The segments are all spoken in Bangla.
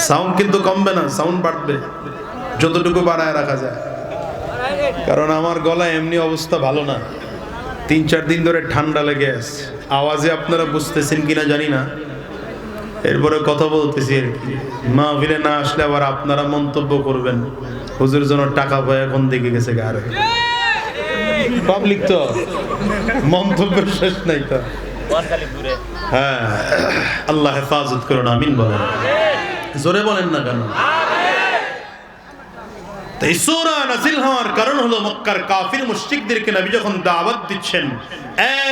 সাউন্ড কিন্তু কমবে না, সাউন্ড বাড়বে যতটুকু বাড়ায় রাখা যায়। কারণ আমার গলা এমনি অবস্থা ভালো না, 3-4 দিন ধরে ঠান্ডা লেগে আছে। আওয়াজে আপনারা বুঝতেছেন কিনা জানি না, এরপরে কথা বলতেছি আর কি। মাহফিলে না আসলে আবার আপনারা মন্তব্য করবেন, হুজুর জন্য টাকা পয়সা কোন দিকে গেছে গারে। পাবলিক তো মন্তব্যের শেষ নাই তো। হ্যাঁ, আল্লাহ হেফাজত করুন, আমিন বলেন। জোরে বলেন না কেন? এই সূরা নাযিল হওয়ার কারণ হলো মক্কার কাফির মুশরিকদেরকে নবী যখন দাওয়াত দিচ্ছেন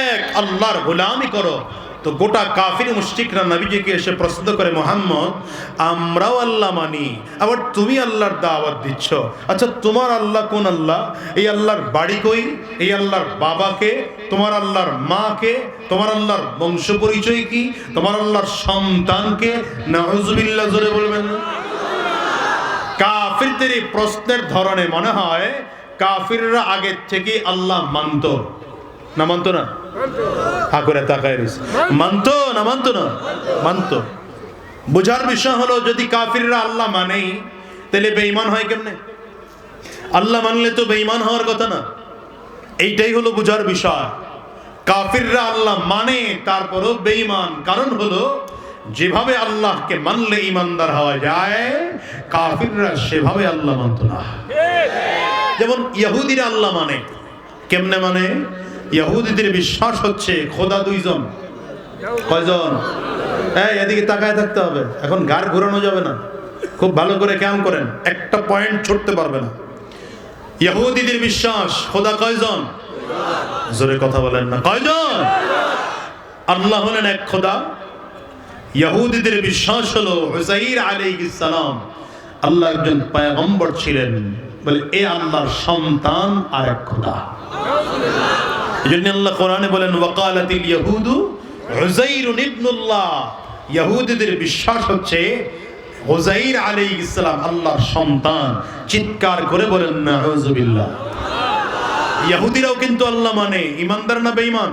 এক আল্লাহর গোলামি করো, তো গোটা কাফির মুশরিকরা নবীজিকে এসে প্রশ্ন করে, মুহাম্মদ আমরাও আল্লাহ মানি, আবার তুমি আল্লাহর দাওয়াত দিচ্ছ, আচ্ছা তোমার আল্লাহ কোন আল্লাহ? এই আল্লাহর বাড়ি কই? এই আল্লাহর বাবাকে? তোমার আল্লাহর মাকে? তোমার আল্লাহর বংশ পরিচয় কি? তোমার আল্লাহর সন্তানকে? নাউযুবিল্লাহ, জোরে বলবেন না? কাফিরদের এই প্রশ্নের ধরনে মনে হয় কাফিররা আগে থেকে আল্লাহ মানতো না, মানতো না? হাকুরে তাকায় রইছে, মানতো না মানতো না? মানতো। বুঝার বিষয় হলো যদি কাফিররা আল্লাহ মানেই, তাহলে বেঈমান হয় কেমনে? আল্লাহ মানলে তো বেঈমান হওয়ার কথা না। এইটাই হলো বুঝার বিষয়। কাফিররা আল্লাহ মানে তারপরও বেঈমান, কারণ হলো যেভাবে আল্লাহকে মানলে ইমানদার হওয়া যায়, কাফিররা সেভাবে আল্লাহ মানত না। যেমন ইহুদিরা আল্লাহ মানে, কেমনে মানে? ইহুদিদের বিশ্বাস হচ্ছে খোদা দুইজন। কয়জন? এদিকে তাকায় থাকতে হবে, এখন ঘাড় ঘোরানো যাবে না, খুব ভালো করে খেয়াল করেন, একটা পয়েন্ট ছুটতে পারবে না। ইহুদিদের বিশ্বাস খোদা কয়জন? জোরে কথা বলেন না, কয়জন? আল্লাহ হলেন এক খোদা। ইহুদিদের বিশ্বাস হলো উযাইর আলাইহিস সালাম আল্লাহর একজন পয়গম্বর ছিলেন, বলে এ আল্লাহর সন্তান আর এক খোদা। এজন্য আল্লাহ কোরআনে বলেন ওয়াকালাতিল ইয়াহুদু উযাইরুন ইবনুল্লাহ। ইহুদিদের বিশ্বাস হচ্ছে উযাইর আলাইহিস সালাম আল্লাহর সন্তান। চিৎকার করে বলেন নাউযুবিল্লাহ। ইহুদিরাও কিন্তু আল্লাহ মানে, ইমানদার না বেঈমান?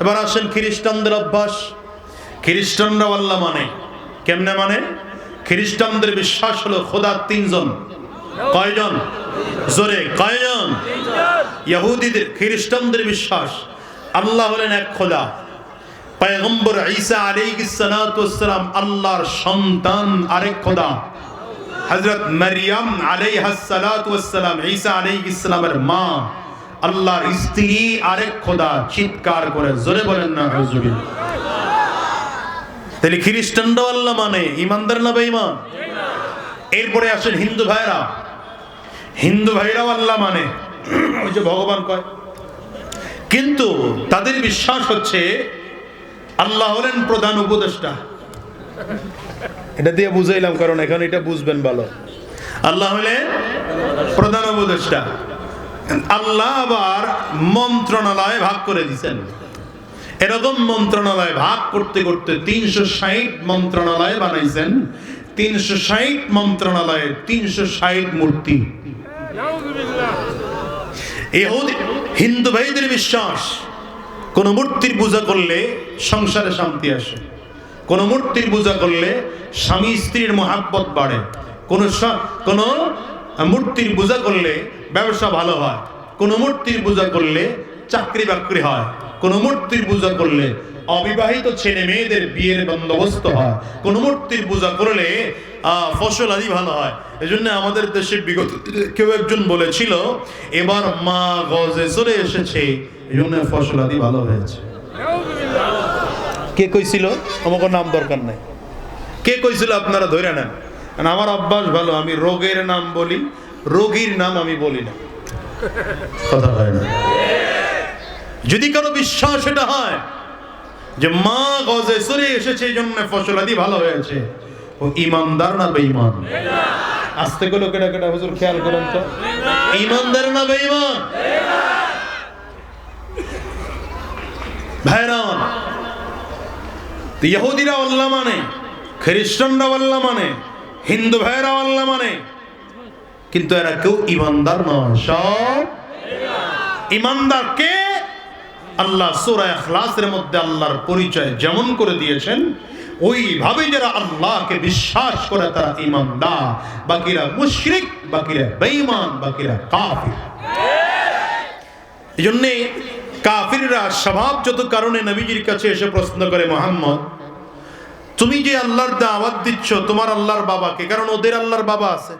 এবার আসেন খ্রিস্টানদের অভ্যাস। খ্রিস্টানরাও আল্লাহ মানে, কেমনে মানে? খ্রিস্টানদের বিশ্বাস হলো খোদা তিনজন। কয়জন? জোরে কয়জন? ইহুদিদের খ্রিস্টানদের বিশ্বাস আল্লাহ হলেন এক খোদা। পয়গম্বর ঈসা আলাইহিস সালাতু ওয়াস সালাম আল্লাহর সন্তান আরেক খোদা। হযরত মারইয়াম আলাইহাস সালাতু ওয়াস সালাম ঈসা আলাইহিস সালামের মা, আল্লাহর স্ত্রী আরেক খোদা। চিৎকার করে জোরে বলেন না নাউযুবিল্লাহ। তাহলে খ্রিস্টানরাও আল্লাহ মানে, ইমানদার না বেঈমান? এরপরে আসেন হিন্দু ভাইরা। হিন্দু ভাইরাও আল্লাহ মানে, ওই যে ভগবান কয়, কিন্তু তাদের বিশ্বাস হচ্ছে আল্লাহ হলেন প্রধান উপদেষ্টা। এটা দিয়ে বুঝাইলাম কারণ এখন এটা বুঝবেন ভালো। আল্লাহ হলেন প্রধান উপদেষ্টা। আল্লাহ আবার মন্ত্রণালয় ভাগ করে দিয়েছেন। এরকম মন্ত্রণালয় ভাগ করতে করতে 360 মন্ত্রণালয় বানাইছেন। 360 মন্ত্রণালয়ে 360 মূর্তি। হিন্দু ভাইদের বিশ্বাস কোন মূর্তির পূজা করলে সংসারে শান্তি আসে, কোন মূর্তির পূজা করলে স্বামী স্ত্রীর মহাব্বত বাড়ে, কোন মূর্তির পূজা করলে ব্যবসা ভালো হয়, কোন মূর্তির পূজা করলে চাকরি বাকরি হয়, কোন মূর্তির পূজা করলে অবিবাহিত ছেলে মেয়েদের বিয়ের বন্দোবস্ত হয়, কোন মূর্তির পূজা করলে ফসল আদি ভালো হয়। এজন্য আমাদের দেশে বিগত কেউ একজন বলেছিল এবার মা গজে চলে এসেছে, এজন্য ফসল আদি ভালো হয়েছে। কে কইছিল? আমাকে নাম দরকার নাই। কে কইছিল আপনারা ধরে নেন। আমার অভ্যাস ভালো, আমি রোগের নাম বলি, রোগীর নাম আমি বলি না। কথা হয় না? যদি কারো বিশ্বাস এটা হয় যে মা গজে চলে এসেছে এই জন্য ফসল আদি ভালো হয়েছে, ও ইমানদার না বেঈমান? আস্তে করে কেডা কেডা হুজুর খেয়াল করেন তো, ইমানদার না বেঈমান? ভাইরা, ইহুদিরা আল্লাহ মানে, খ্রিস্টানরা আল্লাহ মানে, হিন্দু ভাইরা আল্লাহ মানে, কিন্তু এরা কেউ ইমানদার নয়, সব ইমানদার কে? আল্লাহ সূরা ইখলাসের মধ্যে আল্লাহর পরিচয় যেমন করে দিয়েছেন, ওইভাবে যারা আল্লাহকে বিশ্বাস করে তারা ঈমানদার, বাকিরা মুশরিক, বাকিরা বেঈমান, বাকিরা কাফির। এজন্য কাফিররা স্বভাবগত কারণে নবীজির কাছে এসে প্রশ্ন করে, মুহাম্মদ তুমি যে আল্লাহর দাওয়াত দিচ্ছ তোমার আল্লাহর বাবাকে, কারণ ওদের আল্লাহর বাবা আছে,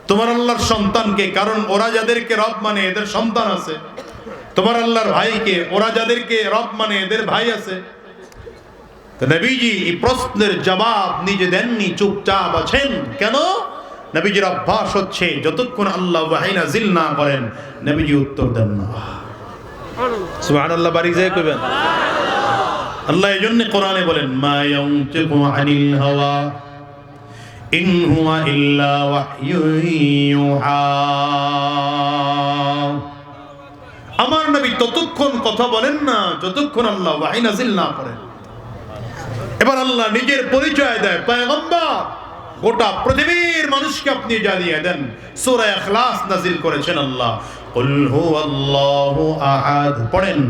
তোমার আল্লাহর সন্তানকে, কারণ ওরা যাদেরকে রব মানে এদের সন্তান আছে, তোমার আল্লাহর ভাইকে, ওরা যাদেরকে রব মানে এদের ভাই আছে। তো নবীজি এই প্রশ্নের জবাব নিজে দেননি, চুপচাপ আছেন। কেন? নবীজির অভ্যাস হচ্ছে যতক্ষণ আল্লাহ ওয়াহী নাযিল না করেন নবীজি উত্তর দেন না। সুবহানাল্লাহ, বাড়ি যায় কইবেন। আল্লাহ এজন্য কোরআনে বলেন, মা ইয়ানতিকু আনিল হাওয়া ইন হুয়া ইল্লা ওয়াহয়ুন ইউহা। আমার নবী ততক্ষণ কথা বলেন না যতক্ষণ আল্লাহ ওয়াহী নাযিল না করেন। এবার আল্লাহ নিজের পরিচয় দেয়, পয়গম্বর গোটা পৃথিবীর মানুষকে আপনি জানিয়ে দেন। সূরা ইখলাস নাযিল করেছেন আল্লাহ। কুল হুয়াল্লাহু আহাদ, পড়েন,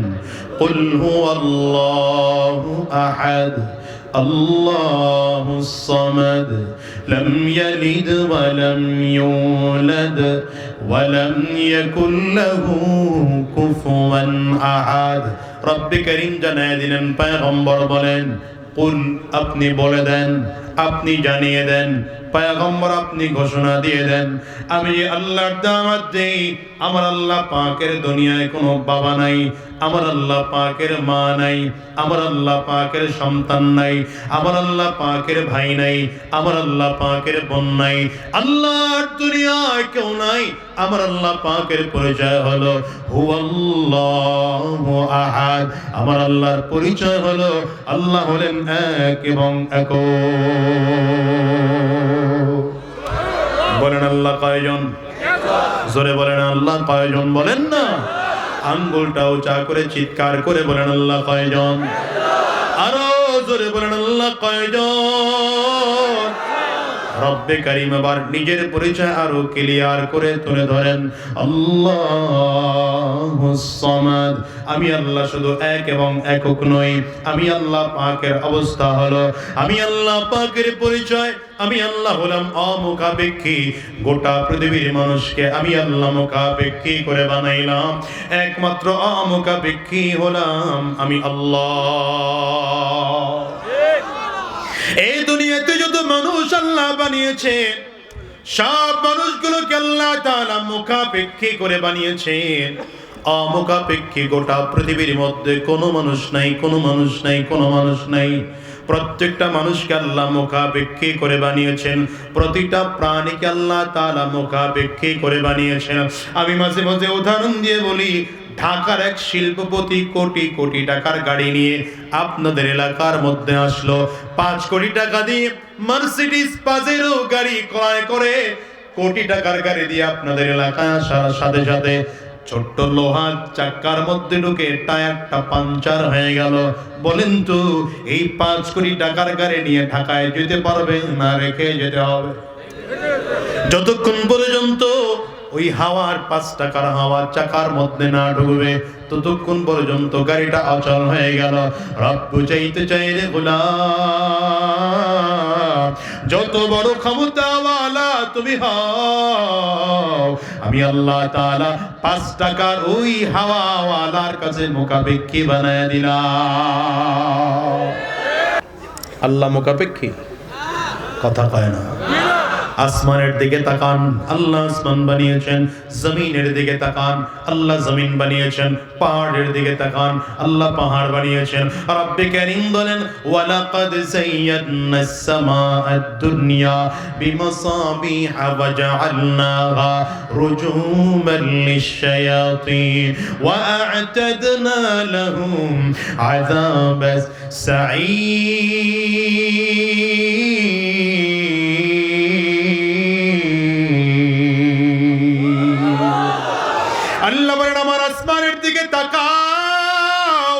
কুল হুয়াল্লাহু আহাদ আল্লাহুস সামাদ লাম ইয়ালিদ ওয়া লাম ইউলাদ ওয়া লাম ইয়াকুল লাহু কুফুয়ান আহাদ। রব্বে কারীম জানিয়ে দিলেন, পয়গম্বর বলেন, কুল আপনি বলে দেন, আপনি জানিয়ে দেন, পয়গম্বর আপনি ঘোষণা দিয়ে দেন, আমি আল্লাহর দাওয়াত দেই, আমার আল্লাহ পাকের দুনিয়ায় কোনো বাবা নাই, আমার আল্লাহ পাকের মা নাই, আমার আল্লাহ পাকের সন্তান নাই, আমার আল্লাহ পাকের ভাই নাই, আমার আল্লাহ পাকের বোন নাই, আল্লাহর দুনিয়ায় কেউ নাই। আমার আল্লাহ পাকের পরিচয় হলো হুয়াল্লাহু আহাদ। আমার আল্লাহর পরিচয় হলো আল্লাহ হলেন এক এবং একক। বলেন আল্লাহ কয়জন? জোরে বলেন আল্লাহ কয়জন? বলেন না, আঙ্গুলটা উঁচা করে চিৎকার করে বলেন আল্লাহ কয়জন? আরো জোরে বলেন আল্লাহ কয়জন? রব্বে কারীম আবার নিজের পরিচয় আরো ক্লিয়ার করে তুলে ধরেন, আল্লাহুস সামাদ। আমি আল্লাহ শুধু এক এবং একক নই, আমি আল্লাহ পাকের অবস্থা হলো, আমি আল্লাহ পাকের পরিচয়, আমি আল্লাহ হলাম অমুখাপেক্ষী। গোটা পৃথিবীর মানুষকে আমি আল্লাহ মুখাপেক্ষী করে বানাইলাম, একমাত্র অমুখাপেক্ষী হলাম আমি আল্লাহ। এই দুনিয়াতে যত মানুষ আল্লাহ বানিয়েছে সব মানুষগুলোকে আল্লাহ তাআলা মুখাপেক্ষী করে বানিয়েছেন। অমুখাপেক্ষী গোটা পৃথিবীর মধ্যে কোনো মানুষ নাই, কোনো মানুষ নাই, কোনো মানুষ নাই। প্রত্যেকটা মানুষকে আল্লাহ মুখাপেক্ষী করে বানিয়েছেন, প্রতিটা প্রাণীকে আল্লাহ তাআলা মুখাপেক্ষী করে বানিয়েছেন। আমি মাঝে মাঝে উদাহরণ দিয়ে বলি, ঢাকার এক শিল্পপতি কোটি কোটি টাকার গাড়ি নিয়ে আপনাদের এলাকার মধ্যে আসলো, 5 কোটি টাকা দিয়ে মার্সিডিজ পাজেরো গাড়ি ক্রয় করে কোটি টাকার গাড়ি দিয়ে আপনাদের এলাকায় আসার সাথে সাথে ছোট্ট লোহার চাকার মধ্যে ঢুকে টায়ারটা পাঞ্চার হয়ে গেল। বলেন তো, এই 5 কোটি টাকার গাড়ি নিয়ে ঢাকায় যেতে পারবে না রেখে যেতে হবে? যতক্ষণ পর্যন্ত ওই হাওয়ার 5 টাকার হাওয়ার চাকার মধ্যে না ঢুকবে ততক্ষণ পর্যন্ত গাড়িটা অচল হয়ে গেল। রব বুঝাইতে চাইলে গোলাম, যত বড় ক্ষমতাওয়ালা তুমি হও, আমি আল্লাহ তাআলা 5 টাকার ওই হাওয়াওয়ালার কাছে মুখাপেক্ষী বানায় দিলাম। আল্লাহ মুখাপেক্ষী কথা কয় না। আসমানের দিকে তাকান, আল্লাহ আসমান বানিয়েছেন। জমিনের দিকে তাকান, আল্লাহ জমিন বানিয়েছেন। পাহাড়ের দিকে তাকান, আল্লাহ পাহাড় বানিয়েছেন। রব্বে কারীম বলেন, ওয়ালাকাদ যায়্যানাস সামাআদ দুনিয়া বিমাসাবিহা ওয়া জাআলনাহা রুজুমান লিশ-শায়াতিন ওয়া আ'তাদনা লাহুম আযাবাস সাঈর। আল্লাহ বলেন, আমার আসমানের দিকে তাকাও।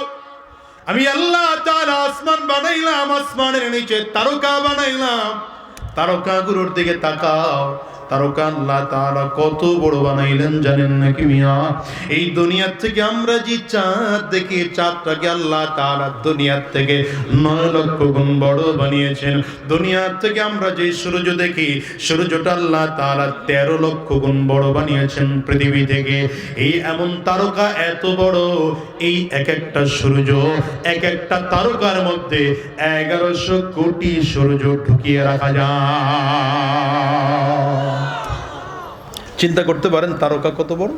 আমি আল্লাহ তাআলা আসমান বানাইলাম, আসমানের নিচে তারকা বানাইলাম। তারকাগুলোর দিকে তাকাও। তারকা আল্লাহ তাআলা কত বড় বানাইলেন জানেন নাকি মিয়া? এই দুনিয়ার থেকে আমরা যে চাঁদ দেখি, চাঁদটাকে আল্লাহ তাআলা দুনিয়ার থেকে 9 লক্ষ গুণ বড় বানিয়েছেন। দুনিয়ার থেকে আমরা যে সূর্য দেখি, সূর্যটা আল্লাহ তাআলা 13 লক্ষ গুণ বড় বানিয়েছেন পৃথিবী থেকে। এই এমন তারকা এত বড়, এই এক একটা সূর্য, এক একটা তারকার মধ্যে 1100 কোটি সূর্য ঢুকিয়ে রাখা যায়। চিন্তা করতে পারেন তারকা কত বড়?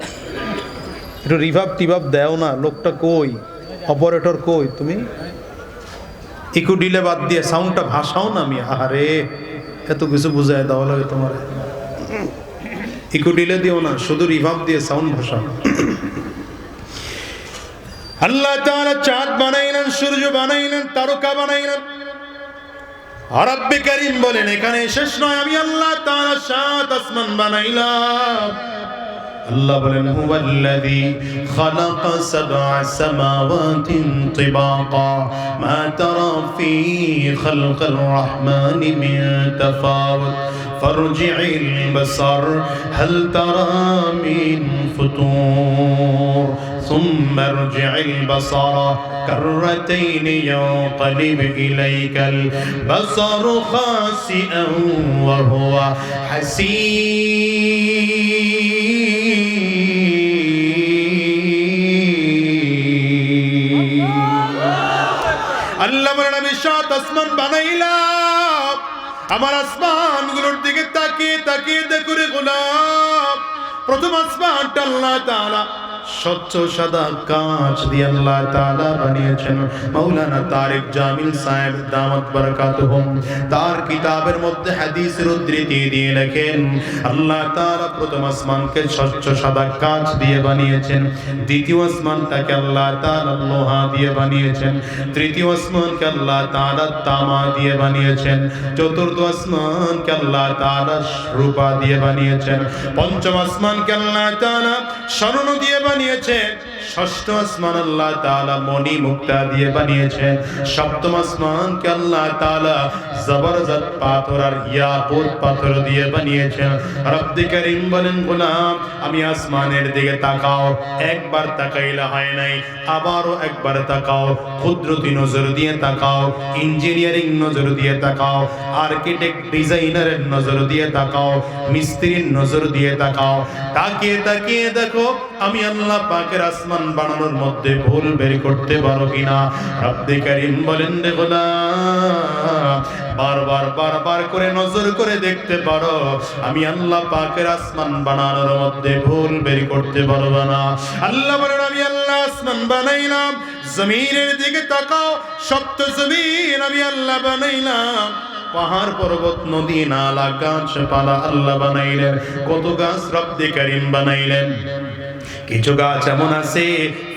একটু রিভাব টিভাব দেও না, লোকটা কই, অপারেটর কই, তুমি ইকো ডিলে বাদ দিয়ে সাউন্ডটা ভাসাও না। আমি আরে এত কিছু বুঝায় দেওয়া লাগে তোমার, ইকো ডিলে দিও না, শুধু রিভাব দিয়ে সাউন্ড ভাসাও। আল্লাহ তাআলা চাঁদ বানাইলেন, সূর্য বানাইলেন, তারকা বানাইলেন। রব্বে কারীম বলেন এখানে শেষ নয়, আমি আল্লাহ তাআলা 7 আসমান বানাইলাম। আল্লাহ বলেন হুয়াল্লাযী খালাকা সাবআ সামাওয়াতিন তিবাকা মা তারা ফী খালকির রাহমানি মিন তাফাউত ফারজি'ল বাসার হাল তারা মিন ফুতুর ثم ارجع البصر كرتين ينقلب إليك البصر خاسئا وهو حسير। আল্লাহ বলেন আমি 7 আসমান বানাইলাম, আমার আসমানগুলোর দিকে তাকিয়ে তাকিয়ে দেখো রে গোলাম। প্রথম আসমানটা আল্লাহ তাআলা স্বচ্ছ সাদা কাঁচ দিয়ে আল্লাহ তাআলা বানিয়েছেন। মাওলানা তারিক জামিল সাহেব দামাত বারাকাতুহুম তার কিতাবের মধ্যে হাদিসের উদ্ধৃতি দিয়ে লেখেন, আল্লাহ তাআলা প্রথম আসমানকে স্বচ্ছ সাদা কাঁচ দিয়ে বানিয়েছেন, দ্বিতীয় আসমানটাকে আল্লাহ তাআলা লোহা দিয়ে বানিয়েছেন, তৃতীয় আসমানকে আল্লাহ তাআলা তামা দিয়ে বানিয়েছেন, চতুর্থ আসমানকে আল্লাহ তাআলা রূপা দিয়ে বানিয়েছেন, পঞ্চম আসমানকে আল্লাহ তাআলা স্বর্ণ দিয়ে বানিয়েছেন, ষষ্ঠ আসমান আল্লাহ তাআলা মণি মুক্তা দিয়ে বানিয়েছেন, সপ্তম আসমানকে আল্লাহ তাআলা জবরদস্ত পাথর আর ইয়াকুত পাথর দিয়ে বানিয়েছেন। রব্বে কারীম বলেন গোলাম আমি আসমানের দিকে তাকাও, একবার তাকাইলে হয় নাই, আবারও একবার তাকাও, কুদরতি নজর দিয়ে তাকাও, ইঞ্জিনিয়ারিং নজর দিয়ে তাকাও, আর্কিটেক্ট ডিজাইনারের নজর দিয়ে তাকাও, মিস্ত্রির নজর দিয়ে তাকাও, তাকিয়ে তাকিয়ে দেখো আমি আল্লাহ পাকের আসমান বানানোর মধ্যে ভুল বের করতে পারো কিনা। রব্বে কারীম বলেন রে গোলাম বারবার বারবার করে নজর করে দেখতে পারো, আমি আল্লাহ পাকের আসমান বানানোর মধ্যে ভুল বের করতে পারবো না। আল্লাহ বলেন আমি আল্লাহ আসমান বানাইলাম, জমিনের দিকে তাকাও, সপ্ত জমিন আমি আল্লাহ বানাইলাম, পাহাড় পর্বত নদী নালা গাছপালা আল্লাহ বানাইলেন। কত গাছ রব্বে কারীম বানাইলেন। কিছু গাছ এমন আছে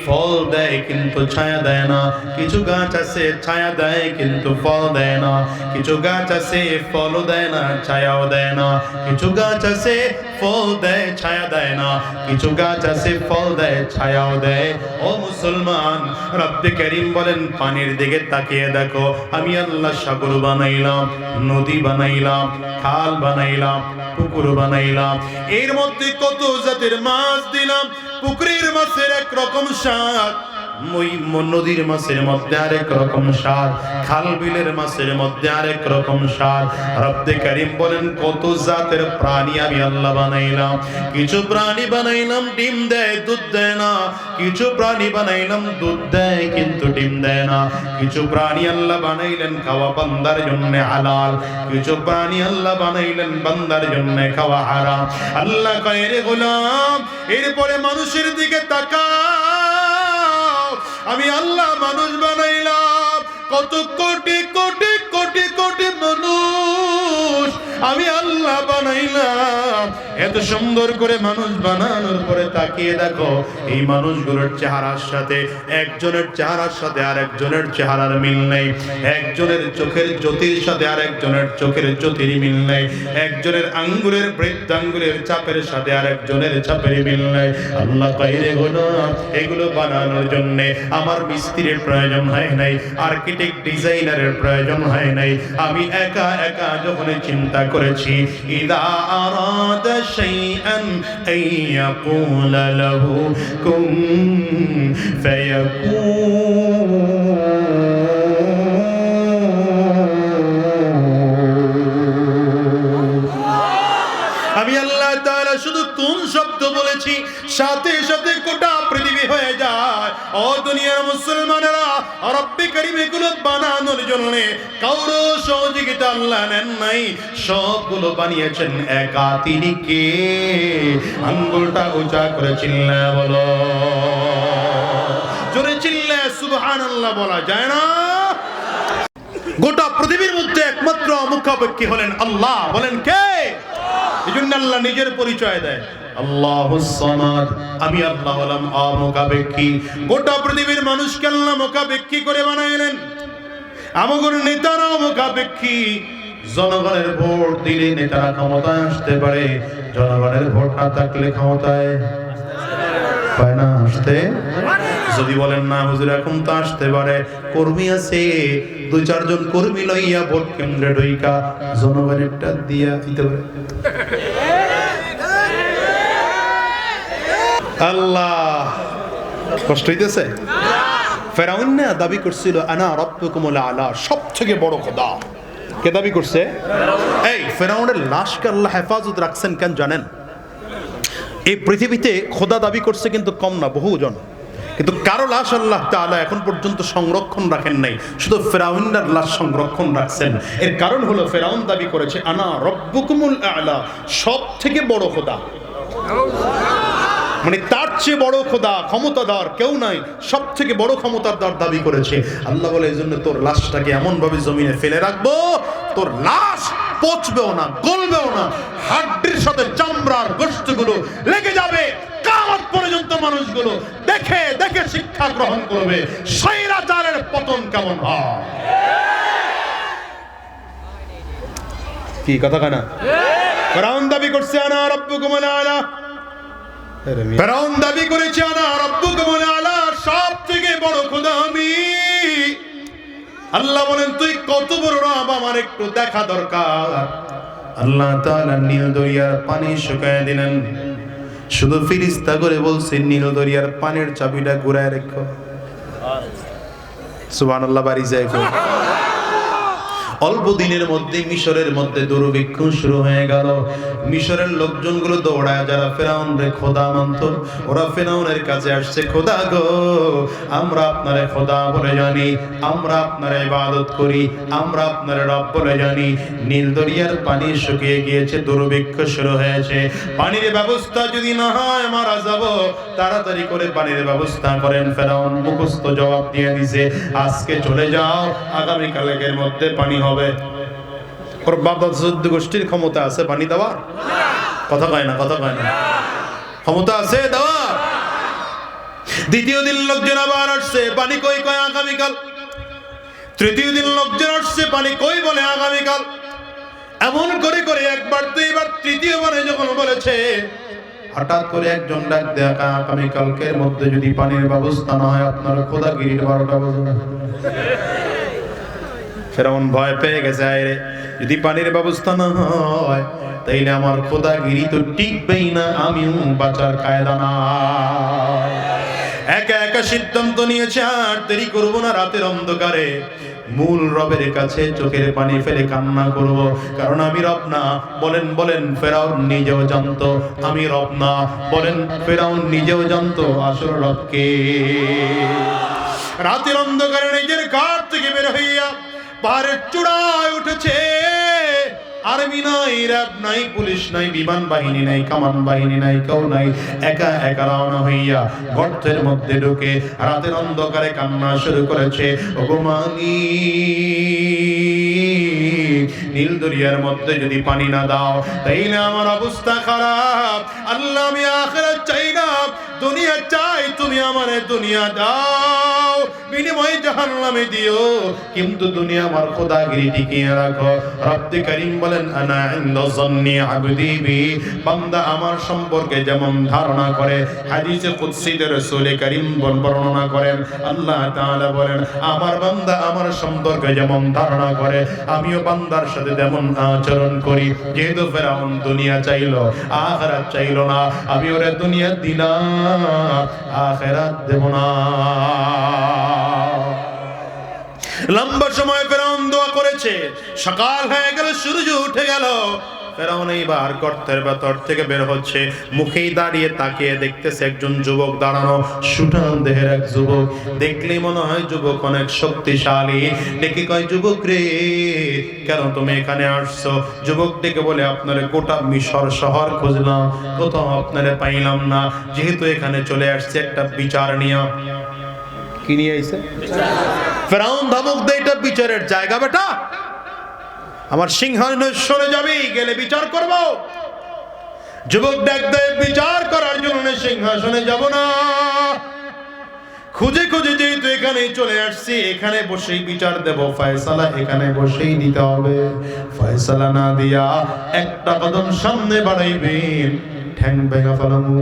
ফল দেয় কিন্তু ছায়া দেয় না, কিছু গাছ আছে ছায়া দেয় কিন্তু ফল দেয় না, কিছু গাছ আছে ফলও দেয় না ছায়াও দেয় না, কিছু গাছ আছে ফল দেয় ছায়া দেয় না, কিছু গাছ আছে ফল দেয় ছায়াও দেয়। ও মুসলমান রব্বে কারীম বলেন পানির দিকে তাকিয়ে দেখো আমি আল্লাহ সাগর বানাইলাম, নদী বানাইলাম, খাল বানাইলাম, পুকুর বানাইলাম, এর মধ্যে কত জাতের মাছ দিলাম। পুকুরের মাছের এক রকম স্বাদ, নদীর মাছের মধ্যে আরেক রকম স্বাদ, খাল বিলের মাছের মধ্যে আরেক রকম স্বাদ। রব্বে কারীম বলেন কত জাতের প্রাণী আমি আল্লাহ বানাইলাম। কিছু প্রাণী বানাইলাম ডিম দেয় দুধ দেয় না, কিছু প্রাণী বানাইলাম দুধ দেয় কিন্তু ডিম দেয় না, কিছু প্রাণী আল্লাহ বানাইলেন খাওয়া বান্দার জন্য হালাল, কিছু প্রাণী আল্লাহ বানাইলেন বান্দার জন্য খাওয়া হারাম। আল্লাহ কয় রে গোলাম এরপরে মানুষের দিকে তাকাও, আমি আল্লাহ মানুষ বানাইলাম, কত কোটি কোটি কোটি কোটি মানুষ আমি আল্লাহ বানাইলাম। এত সুন্দর করে মানুষ বানানোর পরে তাকিয়ে দেখো এই মানুষগুলোর চেহারার সাথে একজনের চেহারার সাথে আরেকজনের চেহারার মিল নেই, একজনের চোখের জ্যোতির সাথে আরেকজনের চোখের জ্যোতির মিল নেই, একজনের আঙ্গুলের বৃদ্ধাঙ্গুলের চাপের সাথে আরেকজনের চাপের মিল নেই। আল্লাহ কইরে হলো এগুলো বানানোর জন্য আমার মিস্ত্রির প্রয়োজন হয় নাই, আর্কিটেক্ট ডিজাইনারের প্রয়োজন হয় নাই, আমি একা একা যখন চিন্তা করেছি ইদা আরাদ আরাদা শাইআন আইয়াকুলা লাহু কুন ফায়াকুন। আমি আল্লাহ তাআলা শুধু কোন শব্দ বলেছি, সাথে সাথে গোটা পৃথিবী হয়ে যায়। ও দুনিয়ার মুসলমানেরা, রব্বে কারীম এগুলো বানানোর জন্য কারো সহযোগিতা আল্লাহ নেন নাই, সবগুলো বানিয়েছেন একা। তিনি কে? আঙ্গুলটা উঁচা করে চিল্লায় বলো, জোরে চিল্লায় সুবহানাল্লাহ বলা যায় না? গোটা পৃথিবীর মধ্যে একমাত্র মুখাপেক্ষী হলেন আল্লাহ। বলেন কে? এজন্য আল্লাহ নিজের পরিচয় দেয়, আল্লাহুস সামাদ, আমি আল্লাহ হলাম অমুখাপেক্ষী। গোটা পৃথিবীর মানুষকে আল্লাহ মুখাপেক্ষী করে বানাইলেন। আমাদের নেতারাও মুখাপেক্ষী। জনগণের ভোট দিলে নেতারা ক্ষমতায় আসতে পারে, জনগণের ভোট না থাকলে ক্ষমতায় পায় না আসতে। যদি বলেন না হুজুর এখন তো আসতে পারে, কর্মী আছে, দুই চারজন কর্মী লইয়া ভোট কেন্দ্রে ঢুইকা জনগণেরটা দিয়া দিতে পারে। আল্লাহ, কষ্ট হইতেছে? ফেরাউন না দাবি করছিল আনা রাব্বুকুমুল আলা, সবথেকে বড় খোদা। কে দাবি করছে? এই ফেরাউনের লাশকে আল্লাহ হেফাজত রাখছেন কেন জানেন? এই পৃথিবীতে খোদা দাবি করছে কিন্তু কম না, বহুজন, কিন্তু কারো লাশ আল্লাহ তাআলা এখন পর্যন্ত সংরক্ষণ রাখেন নাই, শুধু ফেরাউনের লাশ সংরক্ষণ রাখছেন। এর কারণ হলো ফেরাউন দাবি করেছে আনা রাব্বুকুমুল আলা, সব থেকে বড় খোদা, মানে তার চেয়ে বড় খোদা ক্ষমতাদার কেউ নাই, সব থেকে বড় ক্ষমতাদার দাবি করেছে। আল্লাহ বলে এই জন্য তোর লাশটাকে এমন ভাবে জমিনে ফেলে রাখবো, তোর লাশ পচবেও না, গলবেও না, হাড্ডির সাথে চামড়ার গোশতগুলো লেগে যাবে। কিয়ামত পর্যন্ত মানুষগুলো দেখে দেখে শিক্ষা গ্রহণ করবে স্বৈরাচারের পতন কেমন হয়। কি কথা কানা? ফেরাউন দাবি করছে আনা রাব্বুকুমুল আলা, ফেরাউন দাবি করেছে আনা রাব্বুকুমুল আলা, সব থেকে বড় খোদা আমি। আল্লাহ বলেন তুই কত বড় রব আমার একটু দেখা দরকার। আল্লাহ তাআলা নীল দরিয়ার পানি শুকায় দিলেন, শুধু ফেরেশতা করে বলছে নীল দরিয়ার পানির চাবিটা ঘুরায় রেখো। সুবহানাল্লাহ, বাড়ি যায়। অল্প দিনের মধ্যে মিশরের মধ্যে দুর্ভিক্ষ শুরু হয়ে গেল। মিশরের লোকজনগুলো দৌড়ায়, যারা ফেরাউনরে খোদা মানত, ওরা ফেরাউনের কাছে আসছে, খোদা গো আমরা আপনারে খোদা বলে জানি, আমরা আপনার ইবাদত করি, আমরা আপনার রব বলে জানি। নীল দরিয়ার পানি শুকিয়ে গিয়েছে, দুর্ভিক্ষ শুরু হয়েছে, পানির ব্যবস্থা যদি না হয় মারা যাব, তাড়াতাড়ি করে পানির ব্যবস্থা করেন। ফেরাউন মুখস্থ জবাব দিয়ে দিছে, আজকে চলে যাও, আগামী কালকের মধ্যে পানি হবে। ওর বাপ দাদা চোদ্দ গোষ্ঠীর ক্ষমতা আছে পানি দেওয়ার? কথা কয় না, কথা কয় না, ক্ষমতা আছে দেওয়ার। দ্বিতীয় দিন লোকজন আবার আসছে, পানি কই? কয় আগামীকাল। তৃতীয় দিন লোকজন আসছে, পানি কই? বলে আগামীকাল। এমন করে করে একবার দুইবার, তৃতীয়বারে যখন বলেছে, হঠাৎ করে একজন ডাক দেয়া, আগামীকালকের মধ্যে যদি পানির ব্যবস্থা না হয় আপনার খোদাগিরির 12টা বাজবে। ফেরাউন ভয় পেয়ে গেছে, আরে যদি পানির ব্যবস্থা না হয় তাইলে আমার খোদাগিরি তো টিকবেই না, আমিও বাঁচার কায়দা না। একা একা সিদ্ধান্ত নিয়েছে আর দেরি করবো না, রাতের অন্ধকারে মূল রবের কাছে চোখের পানি ফেলে কান্না করব, কারণ আমি রব না। বলেন বলেন ফেরাউন নিজেও জানতো আমি রব না, বলেন ফেরাউন নিজেও জানতো আসল রবকে। রাতের অন্ধকারে নিজের ঘর থেকে বের হইয়া পাহাড়ের চূড়ায় উঠেছে। আর্মি নাই, র্যাব নাই, পুলিশ নাই, বিমান বাহিনী নাই, কামান বাহিনী নাই, কেউ নাই, একা একা রওনা হইয়া গর্তের মধ্যে ঢুকে রাতের অন্ধকারে কান্না শুরু করেছে। ওগো মালিক, নীল দরিয়ার মধ্যে যদি পানি না দাও তাইলে আমার অবস্থা খারাপ। আল্লাহ আমি আখিরাত চাই না, দুনিয়া চাই, তুমি আমারে দুনিয়া দাও, বিনিময়ে জাহান্নামে দিও, কিন্তু দুনিয়া আমার খোদাগিরি টিকিয়ে রাখো। রব্বে কারীম বলেন আনা ইনদা যান্নি আবদি বি, বান্দা আমার সম্পর্কে যেমন ধারণা করে। হাদিসে কুদসিতে রাসূল কারীম বর্ণনা করেন, আল্লাহ তাআলা বলেন আমার বান্দা আমার সম্পর্কে যেমন ধারণা করে আমিও বান্দার সাথে তেমন আচরণ করি। যেহেতু ফেরাউন দুনিয়া চাইলো, আখিরাত চাইলো না, আমি ওরে দুনিয়া দিলাম, আখিরাত দেব না। লম্বা সময় ফেরাউন দোয়া করেছে। সকাল হয়ে গেল, সূর্য উঠে গেল। ফেরাউন এইবার গর্তের ভেতর থেকে বের হচ্ছে। মুখেই দাঁড়িয়ে তাকিয়ে দেখতেছে একজন যুবক দাঁড়ানো, সুঠাম দেহের এক যুবক। দেখলেই মনে হয় যুবক অনেক শক্তিশালী। ডেকে কয়, যুবক রে, কেন তুমি এখানে আসছো? যুবক ডেকে বলে, আপনার গোটা মিশর শহর খুঁজলাম, কোথাও আপনারে পাইলাম না। যেহেতু এখানে চলে আসছে একটা বিচার নিয়ে। কি নিয়ে আইছে? ফেরাউন ধমক দেয়, এটা বিচারের জায়গা বেটা, আমার সিংহাসনে যাবি, গেলে বিচার করব। যুবক ডাক দেয়, বিচার করার জন্য সিংহাসনে যাব না, খুঁজে খুঁজে যেহেতু এখানে চলে আসছি, এখানে বসেই বিচার দেব, ফয়সালা এখানে বসেই দিতে হবে। ফয়সালা না দিয়া একটা কদম সামনে বাড়াইবেন, ঠ্যাং ভেঙে ফেলামু।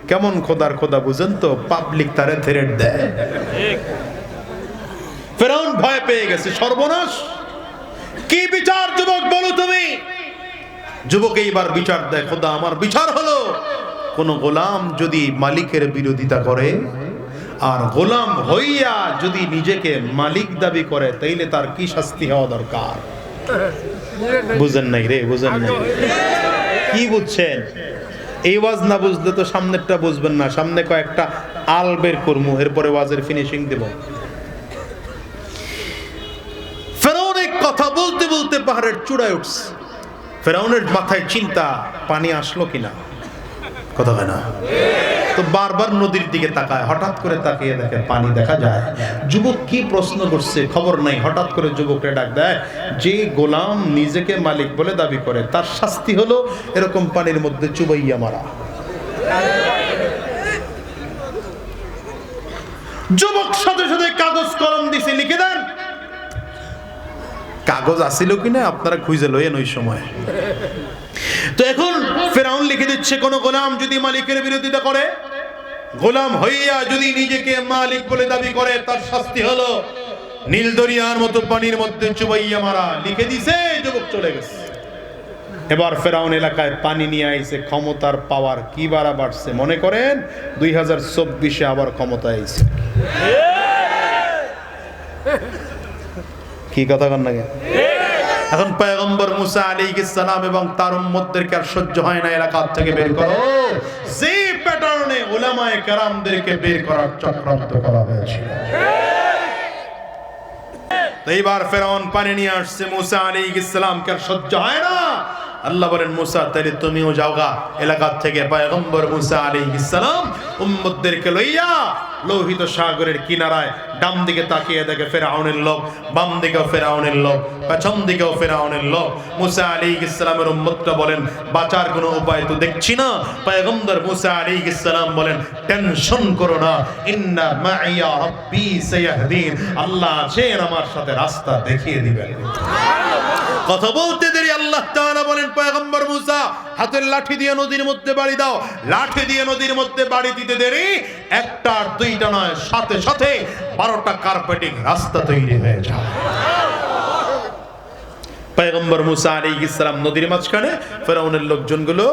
কেমন খোদার খোদা বুঝেন তো, পাবলিক তারে থ্রেট দেয়। ফেরাউন ভয় পেয়ে গেছে, সর্বনাশ, কি বিচার যুবক বলো তুমি? যুবক এইবার বিচার দেয়, খোদা আমার বিচার হলো, কোন গোলাম যদি মালিকের বিরোধিতা করে আর গোলাম হইয়া যদি নিজেকে মালিক দাবি করে, তাইলে তার কি শাস্তি হওয়া দরকার? বুঝেন নাই রে, বুঝেন নাই। কি বুঝছেন? এই ওয়াজ না বুঝলে তো সামনেরটা বুঝবেন না। সামনে কয়েকটা আল বের করমু, এরপরে ওয়াজের ফিনিশিং দেব। ফেরাউন এক কথা বলতে বলতে পাহাড়ের চূড়ায় উঠছে। ফেরাউনের মাথায় চিন্তা, পানি আসলো কিনা, কথা হয় না তো বারবার নদীর দিকে তাকায়। হঠাৎ করে তাকিয়ে দেখে পানি দেখা যায়। যুবক কি প্রশ্ন করছে খবর নাই। হঠাৎ করে যুবককে ডাক দেয়, যে গোলাম নিজেকে মালিক বলে দাবি করে, তার শাস্তি হলো এরকম পানির মধ্যে চুবাইয়া মারা। যুবক সাথে সাথে কাগজ কলম দিছে, লিখে দেন। কাগজ আসিল কিনা আপনারা খুঁজে লইয়েন ওই সময়। তো এখন ফেরাউন লিখে দিচ্ছে, কোন গোলাম যদি মালিকের বিরোধিতা করে, গোলাম হইয়া যদি নিজেকে মালিক বলে দাবি করে, তার শাস্তি হলো নীল দরিয়ার মতো পানির মধ্যে চুবাইয়া মারা। লিখে দিছে, যুবক চলে গেছে। এবার ফেরাউন এলাকায় পানি নিয়ে আইছে। ক্ষমতার পাওয়ার কি বাড়া বাড়ছে, মনে করেন 2024-এ আবার ক্ষমতা আইছে। কি কথা কন না? এখন পয়গম্বর মুসা আলাইহিস সালাম এবং তার উম্মতদেরকে আর সহ্য হয় না, এলাকা থেকে বের করো। যে প্যাটার্নে উলামায়ে কেরামদেরকে বের করার চক্রান্ত করা হয়েছিল। এইবার ফেরাউন পানি নিয়ে আসছে, মুসা আলাইহিস সালামকে আর সহ্য হয় না। আল্লাহ বলেন, মুসা তাহলে তুমিও যাওগা এলাকা থেকে। পয়গম্বর মুসা আলাইহিস সালাম উম্মতদেরকে লইয়া লোহিত সাগরের কিনারায় ডান দিকে তাকিয়ে দেখে ফেরাউনের লোক, বাম দিকেও ফেরাউনের লোক, পেছন দিকেও ফেরাউনের লোক। মুসা আলাইহিস সালামের উম্মতরা বলেন, বাঁচার কোনো উপায় তো দেখছি না। পয়গম্বর মুসা আলাইহিস সালাম বলেন, টেনশন করো না, ইন্না মাইয়া রাব্বি সায়াহদিন, আল্লাহ আছেন, আমার সাথে রাস্তা দেখিয়ে দিবেন। কথা বলতে দেরি আল্লাহ তাআলা বলেন, পয়গম্বর মুসা হাতের লাঠি দিয়ে নদীর মধ্যে বাড়ি দাও। লাঠি দিয়ে নদীর মধ্যে বাড়ি দিতে দেরি, একটা আর দুইটা নয়, সাথে সাথে 12টা কার্পেটিং রাস্তা তৈরি হয়ে যায়। পয়গম্বর মুসা আলাইহিস সালাম নদীর মাঝখানে, ফেরাউনের লোকজনগুলো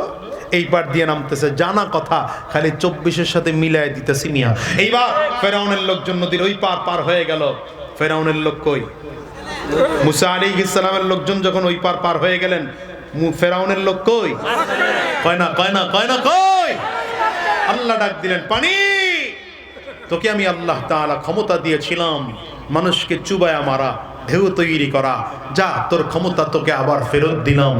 এই পার দিয়ে নামতেছে। জানা কথা, খালি 24-এর সাথে মিলায় দিতেছি মিয়া। এইবার ফেরাউনের লোকজন নদীর ওই পার পার হয়ে গেল। ফেরাউনের লোক কই? মুসা আলাইহিস সালামের লোকজন যখন ওই পার পার হয়ে গেলেন, ফেরাউনের লোক কই? কয় না, কয় না, কয় না, কই? আল্লাহ ডাক দিলেন, পানি, তোকে আমি আল্লাহ তাআলা ক্ষমতা দিয়েছিলাম মানুষকে চুবায়া মারা, ঢেউ তৈরি করা। যা, তোর ক্ষমতা তোকে আবার ফেরত দিলাম,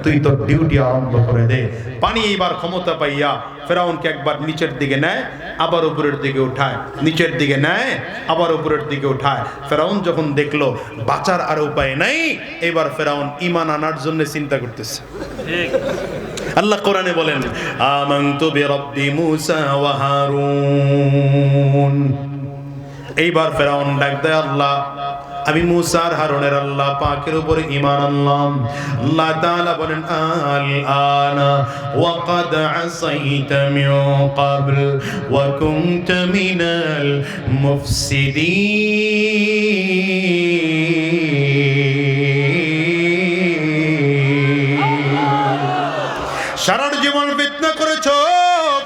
তুই তোর ডিউটি আরম্ভ করে দে। পানি এবার ক্ষমতা পাইয়া ফেরাউনকে একবার নিচের দিকে নেয়, আবার উপরের দিকে উঠায়, নিচের দিকে নেয়, আবার উপরের দিকে উঠায়। ফেরাউন যখন দেখলো বাঁচার আর উপায় নাই, এবার ফেরাউন ঈমান আনার জন্য চিন্তা করতেছে। আল্লাহ কোরআনে বলেন, আমানতু বিরাব্বি মুসা ওয়া হারুন। এইবার ফেরাউন ডাক দেয়, আল্লাহ, আমি মুসা আর হারুনের আল্লাহ পাকের উপরে ঈমান আনলাম। আল্লাহ তাআলা বলেন, আল আনা ওয়া ক্বাদ আসাইতা মিন ক্বাবল ওয়া কুনতা মিনাল মুফসিদিন। সারার জীবন ফিতনা করেছো,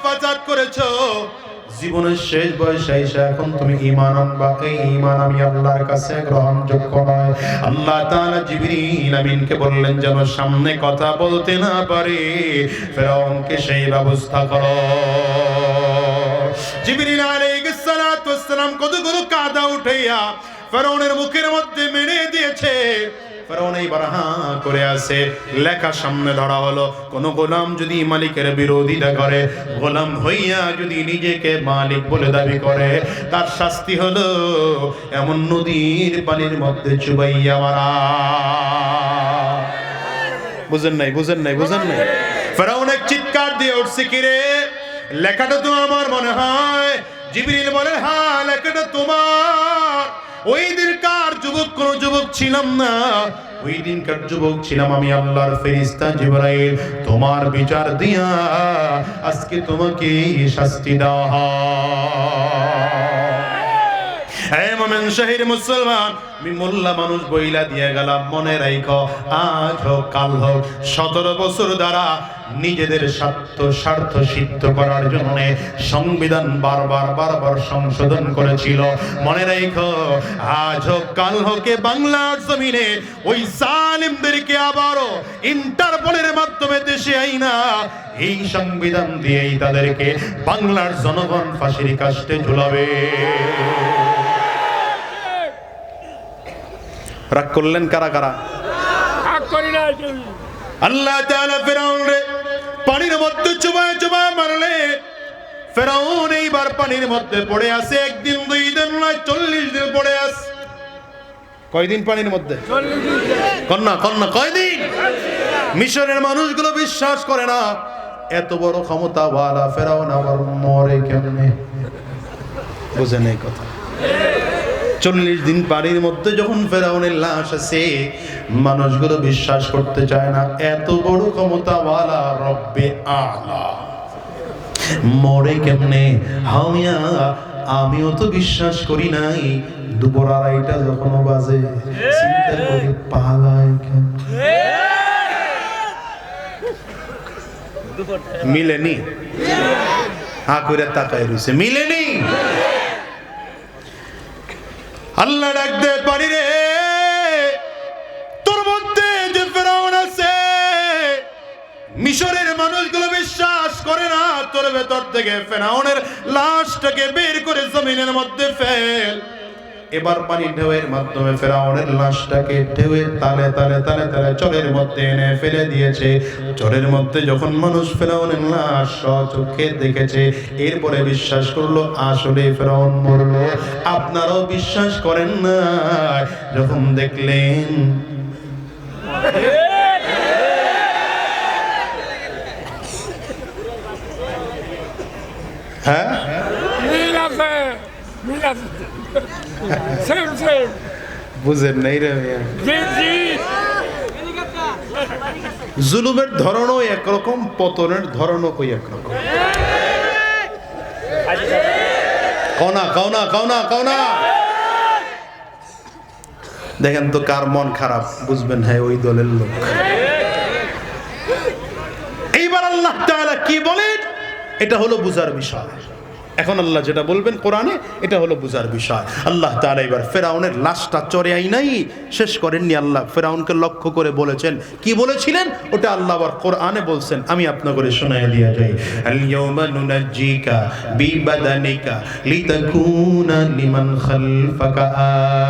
ফাসাদ করেছো, জীবনের শেষ বয়সে এসে এখন তুমি ঈমান আনবা, এই ঈমান আমি আল্লাহর কাছে গ্রহণযোগ্য নয়। আল্লাহ তাআলা জিবরিল আমিনকে বললেন যেন সামনে কথা বলতে না পারে, ফেরাউনকে সেই ব্যবস্থা করো। জিবরিল আলাইহিস সালাতু ওয়াস সালাম কতগুলো কাদা উঠাইয়া ফেরাউনের মুখের মধ্যে মেরে দিয়েছে। ফেরাউন এইবার হাঁ করে আছে। লেখা সামনে ধরা হলো, কোন গোলাম যদি মালিকের বিরোধিতা করে, গোলাম হইয়া যদি নিজেকে মালিক বলে দাবি করে, তার শাস্তি হলো এমন নদীর পানির মধ্যে চুবাইয়া মারা। বুঝেন নাই, বুঝেন নাই, বুঝেন নাই? ফেরাউন এক চিৎকার দিয়ে উঠছে, কিরে লেখাটা তো আমার মনে হয়। জিবরিল বলে, হ্যাঁ লেখাটা তোমার। ওই দিনকার যুবক কোন যুবক ছিলাম না, ওই দিনকার যুবক ছিলাম আমি আল্লাহর ফেরেশতা জিবরাইল। তোমার বিচার দিয়া আজকে তোমাকে শাস্তি দেওয়া হয়। মোমেন শাহির মুসলমান, আমি মোল্লা মানুষ বইলা দিয়ে গেলাম, মনে রাখো আজ হোক কাল হোক 17 বছর দ্বারা নিজেদের স্বার্থ সিদ্ধ করার জন্য সংবিধান বারবার সংশোধন করেছিল। মনে রাখো আজ হোক কাল হোক বাংলার জমিনে ওই জালিমদেরকে আবারও ইন্টারপোলের মাধ্যমে দেশে আইনা এই সংবিধান দিয়েই তাদেরকে বাংলার জনগণ ফাঁসির কাস্টে ঝুলাবে। রাগ করলেন কারা কারা? রাগ করি না। আল্লাহ তাআলা ফেরাউনরে পানির মধ্যে চুবায় চুবায় মারলে। ফেরাউন এইবার পানির মধ্যে পড়ে আছে, একদিন 2 দিন নয় 40 দিন পড়ে আছে। কয়দিন পানির মধ্যে? 40 দিন। কন্যা কন্যা কয়দিন? মিশরের মানুষগুলো বিশ্বাস করে না, এত বড় ক্ষমতাওয়ালা ফেরাউন আবার মরে কেমনে? বুঝেন এই কথা? 40 দিন পানির মধ্যে যখন ফেরাউনের লাশ আছে, মানুষগুলো বিশ্বাস করতে চায় না, এত বড় ক্ষমতাওয়ালা রব্বে আলা মরে কেমনে? আমিও তো বিশ্বাস করি নাই। দুপুর 2:30 যখন বাজে, চিন্তা করি পালায় কেন? মিলেনি, হা করে তাকায় রইছে, মিলেনি। আল্লাহ ডাক দে, পারি রে তোর মধ্যে যে ফেরাউন আছে, মিশরের মানুষগুলো বিশ্বাস করে না, তোর ভেতর থেকে ফেরাউনের লাশটাকে বের করে জমিনের মধ্যে ফেল। এবার পানি ঢেউয়ের মাধ্যমে ফেরাউনের লাশটাকে ঢেউয়ের তালে তালে তালে তালে চরের মধ্যে এনে ফেলে দিয়েছে। চরের মধ্যে যখন মানুষ ফেরাউনের লাশ চোখে দেখেছে, এরপরে বিশ্বাস করলো আসলে ফেরাউন মরলো। আপনারাও বিশ্বাস করেন না যখন দেখলেন হ্যাঁ বুঝেন নাই রে? জুলুমের ধরনও একরকম, পতনের ধরনও ওই একরকম। কওনা কওনা কওনা কওনা দেখেন তো কার মন খারাপ, বুঝবেন হ্যাঁ ওই দলের লোক। এইবার আল্লাহ তাআলা কি বলেন, এটা হলো বুঝার বিষয়। এখন আল্লাহ যেটা বলবেন কোরআনে, এটা হলো বুঝার বিষয়। আল্লাহ তাআলা এবার ফেরাউনের লাশটা চরে আইনাই শেষ করেননি। আল্লাহ ফেরাউনকে লক্ষ্য করে বলেছেন, কি বলেছিলেন ওটা আল্লাহ আবার কোরআনে বলছেন, আমি আপনাকে শোনায় দিয়ে যাই। আল ইয়াওমা নুনাজ্জিকা বিবাদানিকা লিতাকুনা লিমান খালফাকা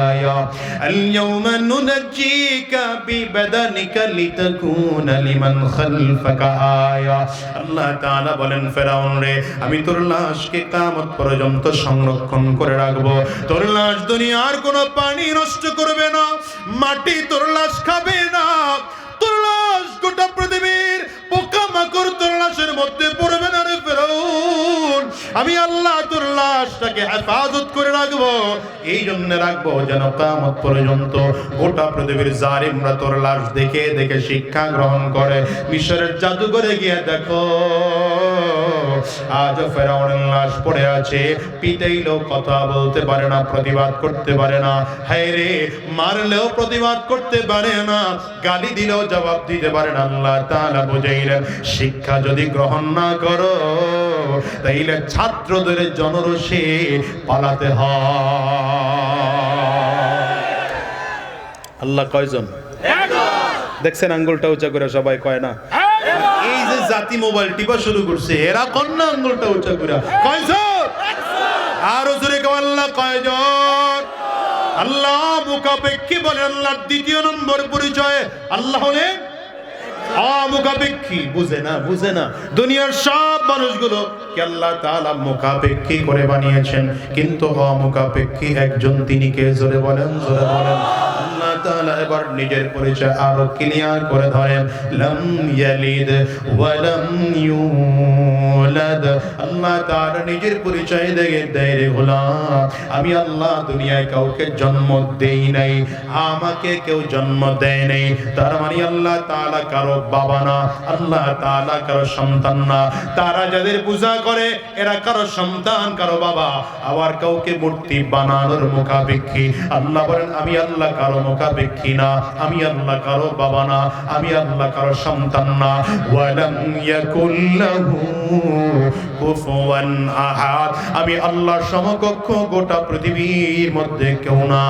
আয়া। আল ইয়াওমা নুনাজ্জিকা বিবাদানিকা লিতাকুনা লিমান খালফাকা আয়া। আল্লাহ তাআলা বলেন, ফেরাউন রে আমি তোর লাশকে কিয়ামত পর্যন্ত সংরক্ষণ করে রাখবো। তোর লাশ দুনিয়ার কোনো পানি নষ্ট করবে না, মাটি তোর লাশ খাবে না, তোর লাশ গোটা পৃথিবীর পোকামাকড় তোর লাশের মধ্যে পড়বে না রে ফেরাউন। আমি আল্লাহ তোর লাশ লাশটাকে হেফাজত করে রাখবো, এই জন্য রাখবো যেন কিয়ামত পর্যন্ত গোটা পৃথিবীর জালিমরা তোর লাশ দেখে দেখে শিক্ষা গ্রহণ করে। মিশরের জাদুঘরে গিয়ে দেখো, আজ ফেরাউনের লাশ পড়ে আছে, পিটাইলেও কথা বলতে পারে না, প্রতিবাদ করতে পারে না। হায় রে, মারলেও প্রতিবাদ করতে পারে না, গালি দিলেও জবাব দিতে পারে না। আল্লাহ তাআলা বুঝাইলেন, শিক্ষা যদি গ্রহণ না করো তাইলে ছাত্রদের জনরোষে পালাতে হয়। আল্লাহ কয়জন? দেখছেন আঙ্গুলটা উঁচা করে সবাই কয় না? এই যে জাতি মোবাইল টিপা শুরু করছে, এরা কন্যা আঙ্গুলটা উঁচা করে কয়জন? আরো জোরে কও, আল্লাহ কয়জন? আল্লাহ মুখাপেক্ষী বলে। আল্লাহর দ্বিতীয় নম্বর পরিচয়, আল্লাহ হলেন অমুখাপেক্ষী। বুঝে না, বুঝে না। দুনিয়ার সব মানুষগুলো কে আল্লাহ তাআলা মুখাপেক্ষী করে বানিয়েছেন, কিন্তু অমুখাপেক্ষী একজন, তিনি কে? জোরে বলেন, জোরে বলেন। আল্লাহ তাআলা এবার নিজের পরিচয় আরো ক্লিয়ার করে ধরেন, লাম ইয়ালিদ ওয়া লাম ইউলাদ। আল্লাহ তাআলা নিজের পরিচয় দেয় রে গোলাম, আমি আল্লাহ দুনিয়ায় কাউকে জন্ম দেই নাই, আমাকে কেউ জন্ম দেয় নাই। তার মানে আল্লাহ তাআলা কারো বাবা না, আল্লাহ তাআলা কারো সন্তান না। তারা যাদের পূজা করে এরা কারো সন্তান, কারো বাবা। আবার কাউকে মূর্তি বানানোর মুখাপেক্ষী। আল্লাহ বলেন, আমি আল্লাহ কারো মুখাপেক্ষী না, আমি আল্লাহ কারো বাবা না, আমি আল্লাহ কারো সন্তান না। ওয়ালাম ইয়াকুল লাহু কুফুয়ান আহাদ, আমি আল্লাহর সমকক্ষ গোটা পৃথিবীর মধ্যে কেউ না।